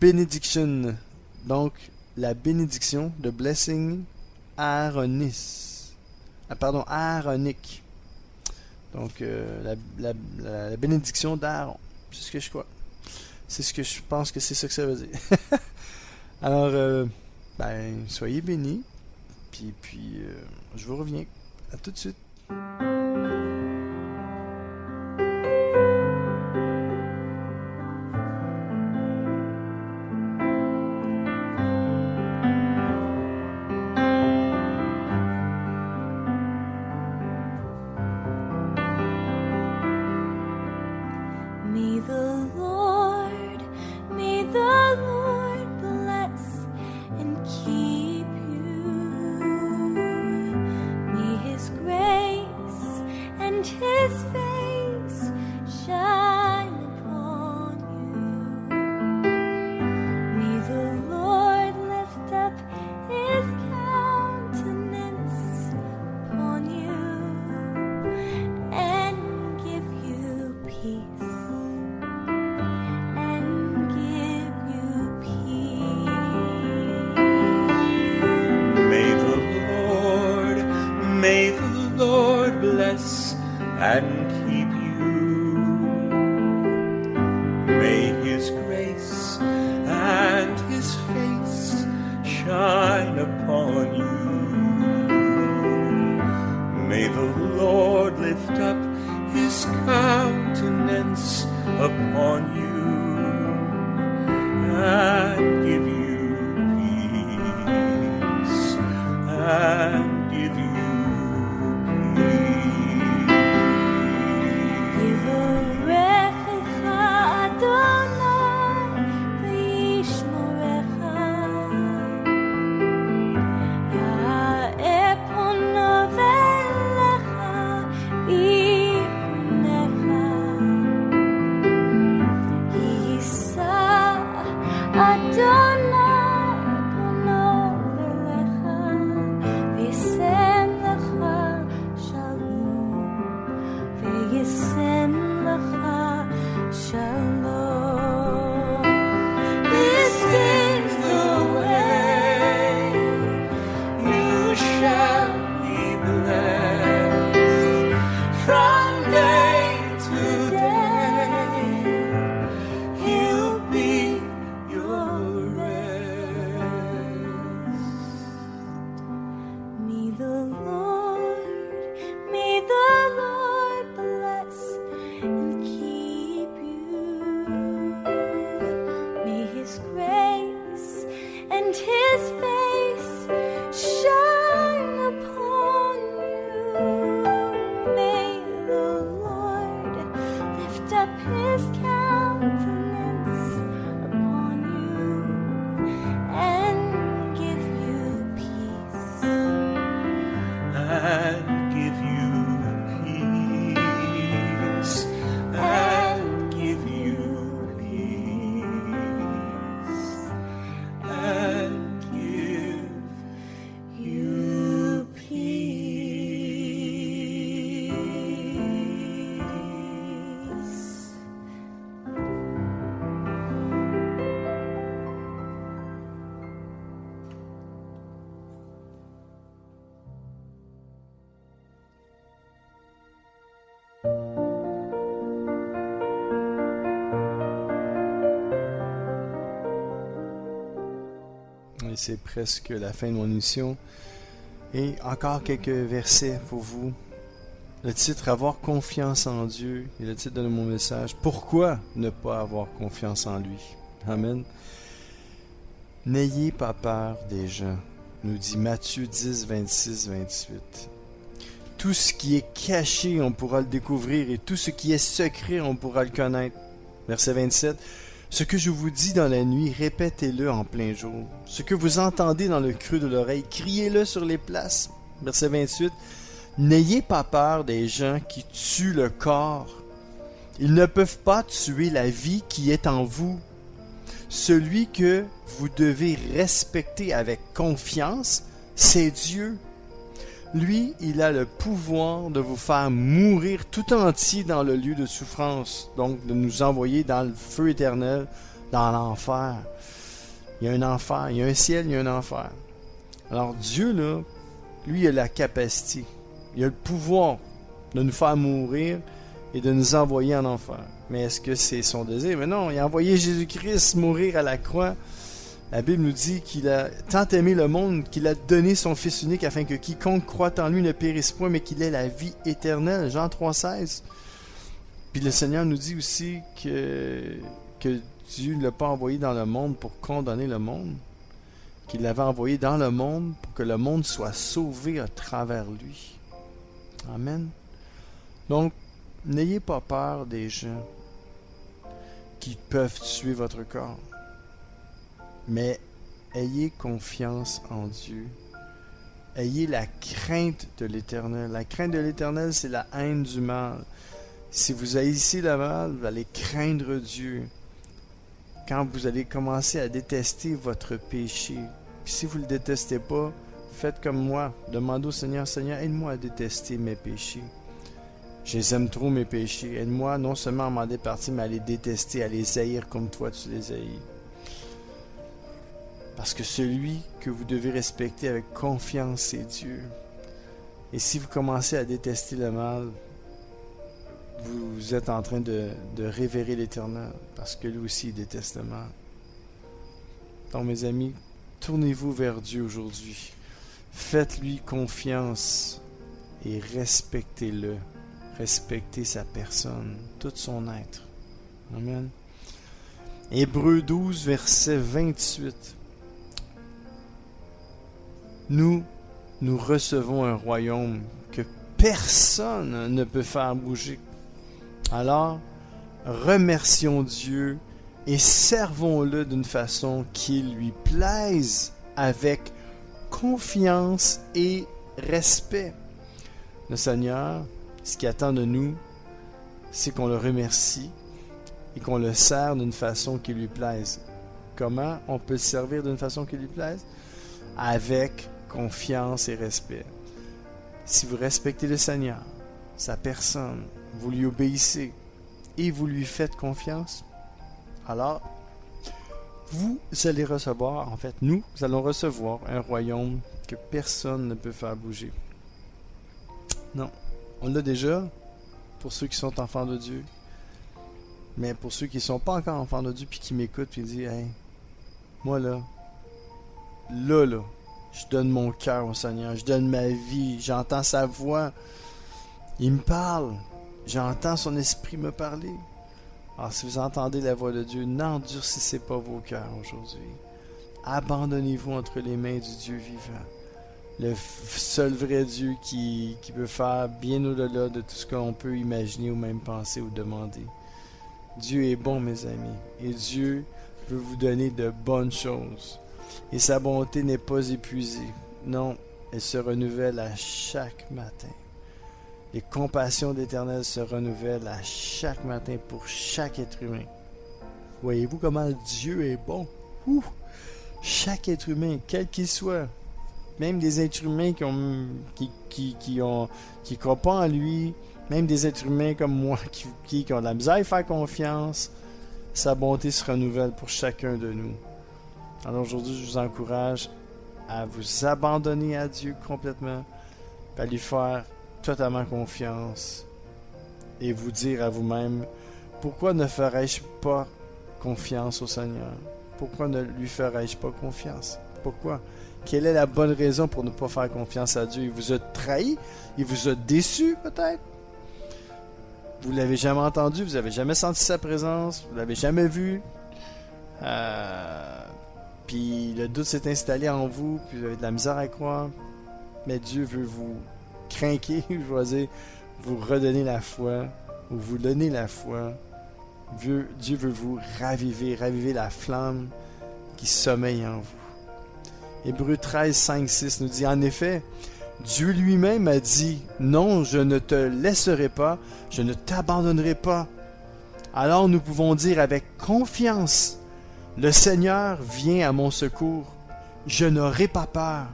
Benediction. Donc, la bénédiction, the blessing Aaronis. Aaronic. Donc, la bénédiction d'Aaron. C'est ce que je crois. C'est ce que je pense que c'est ça que ça veut dire. Alors, soyez bénis. Puis je vous reviens. À tout de suite. And keep you. May His grace and His face shine upon you. May the Lord lift up His countenance upon you and give you peace and give you c'est presque la fin de mon émission. Et encore quelques versets pour vous. Le titre « Avoir confiance en Dieu » est le titre de mon message. Pourquoi ne pas avoir confiance en lui? Amen. N'ayez pas peur des gens, nous dit Matthieu 10, 26, 28. Tout ce qui est caché, on pourra le découvrir, et tout ce qui est secret, on pourra le connaître. Verset 27. Ce que je vous dis dans la nuit, répétez-le en plein jour. Ce que vous entendez dans le creux de l'oreille, criez-le sur les places. Verset 28. N'ayez pas peur des gens qui tuent le corps. Ils ne peuvent pas tuer la vie qui est en vous. Celui que vous devez respecter avec confiance, c'est Dieu. Lui, il a le pouvoir de vous faire mourir tout entier dans le lieu de souffrance, donc de nous envoyer dans le feu éternel, dans l'enfer. Il y a un enfer, il y a un ciel, il y a un enfer. Alors Dieu, là, lui, il a la capacité, il a le pouvoir de nous faire mourir et de nous envoyer en enfer. Mais est-ce que c'est son désir? Mais non, il a envoyé Jésus-Christ mourir à la croix. La Bible nous dit qu'il a tant aimé le monde qu'il a donné son Fils unique afin que quiconque croit en lui ne périsse point, mais qu'il ait la vie éternelle. Jean 3,16. Puis le Seigneur nous dit aussi que Dieu ne l'a pas envoyé dans le monde pour condamner le monde, qu'il l'avait envoyé dans le monde pour que le monde soit sauvé à travers lui. Amen. Donc, n'ayez pas peur des gens qui peuvent tuer votre corps. Mais ayez confiance en Dieu. Ayez la crainte de l'Éternel. La crainte de l'Éternel, c'est la haine du mal. Si vous haïssez le mal, vous allez craindre Dieu. Quand vous allez commencer à détester votre péché, puis si vous ne le détestez pas, faites comme moi. Demandez au Seigneur, Seigneur, aide-moi à détester mes péchés. Je les aime trop, mes péchés. Aide-moi non seulement à m'en départir, mais à les détester, à les haïr comme toi tu les haïs. Parce que celui que vous devez respecter avec confiance, c'est Dieu. Et si vous commencez à détester le mal, vous êtes en train de révérer l'Éternel, parce que lui aussi il déteste le mal. Donc mes amis, tournez-vous vers Dieu aujourd'hui. Faites-lui confiance et respectez-le. Respectez sa personne, tout son être. Amen. Hébreux 12, verset 28. Nous recevons un royaume que personne ne peut faire bouger. Alors, remercions Dieu et servons-le d'une façon qui lui plaise avec confiance et respect. Le Seigneur, ce qu'il attend de nous, c'est qu'on le remercie et qu'on le sert d'une façon qui lui plaise. Comment on peut le servir d'une façon qui lui plaise? Avec confiance et respect. Si vous respectez le Seigneur, sa personne, vous lui obéissez et vous lui faites confiance, alors vous allez recevoir, en fait, nous allons recevoir un royaume que personne ne peut faire bouger. Non, on l'a déjà pour ceux qui sont enfants de Dieu, mais pour ceux qui ne sont pas encore enfants de Dieu puis qui m'écoutent puis disent, hey, moi là, je donne mon cœur au Seigneur, je donne ma vie, j'entends sa voix, il me parle, j'entends son esprit me parler. Alors si vous entendez la voix de Dieu, n'endurcissez pas vos cœurs aujourd'hui. Abandonnez-vous entre les mains du Dieu vivant, le seul vrai Dieu qui peut faire bien au-delà de tout ce qu'on peut imaginer ou même penser ou demander. Dieu est bon, mes amis, et Dieu veut vous donner de bonnes choses. Et sa bonté n'est pas épuisée. Non, elle se renouvelle à chaque matin. Les compassions d'Éternel se renouvellent à chaque matin pour chaque être humain. Voyez-vous comment Dieu est bon? Chaque être humain, quel qu'il soit, même des êtres humains qui croient pas en lui, même des êtres humains comme moi qui ont de la misère à faire confiance, sa bonté se renouvelle pour chacun de nous. Alors aujourd'hui, je vous encourage à vous abandonner à Dieu complètement, à lui faire totalement confiance et vous dire à vous-même, pourquoi ne ferais-je pas confiance au Seigneur? Pourquoi ne lui ferais-je pas confiance? Pourquoi? Quelle est la bonne raison pour ne pas faire confiance à Dieu? Il vous a trahi? Il vous a déçu, peut-être? Vous l'avez jamais entendu? Vous n'avez jamais senti sa présence? Vous l'avez jamais vu? Puis le doute s'est installé en vous, puis vous avez de la misère à croire. Mais Dieu veut vous craquer, choisir, vous redonner la foi, ou vous donner la foi. Dieu veut vous raviver la flamme qui sommeille en vous. Hébreux 13, 5, 6 nous dit, en effet, Dieu lui-même a dit, non, je ne te laisserai pas, je ne t'abandonnerai pas. Alors nous pouvons dire avec confiance, le Seigneur vient à mon secours, je n'aurai pas peur,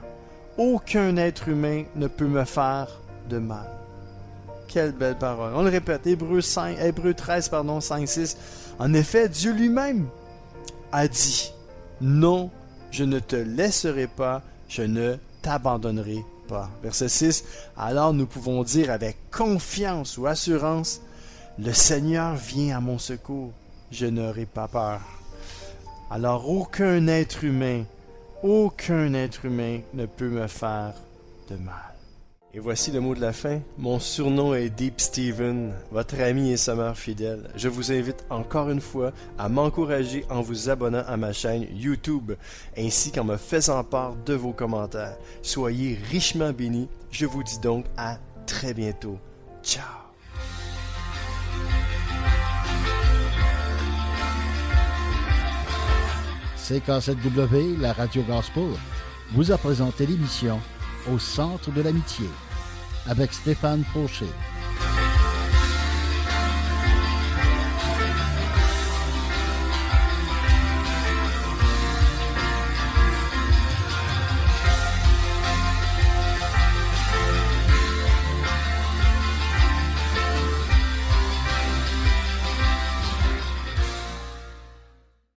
aucun être humain ne peut me faire de mal. Quelle belle parole. On le répète, Hébreux 13, 5, 6. En effet, Dieu lui-même a dit, non, je ne te laisserai pas, je ne t'abandonnerai pas. Verset 6. Alors nous pouvons dire avec confiance ou assurance, le Seigneur vient à mon secours, je n'aurai pas peur. Alors aucun être humain ne peut me faire de mal. Et voici le mot de la fin. Mon surnom est Deep Steven, votre ami et sommeur fidèle. Je vous invite encore une fois à m'encourager en vous abonnant à ma chaîne YouTube, ainsi qu'en me faisant part de vos commentaires. Soyez richement bénis. Je vous dis donc à très bientôt. Ciao! CK7W, la radio gospel, vous a présenté l'émission Au centre de l'amitié avec Stéphane Fauché.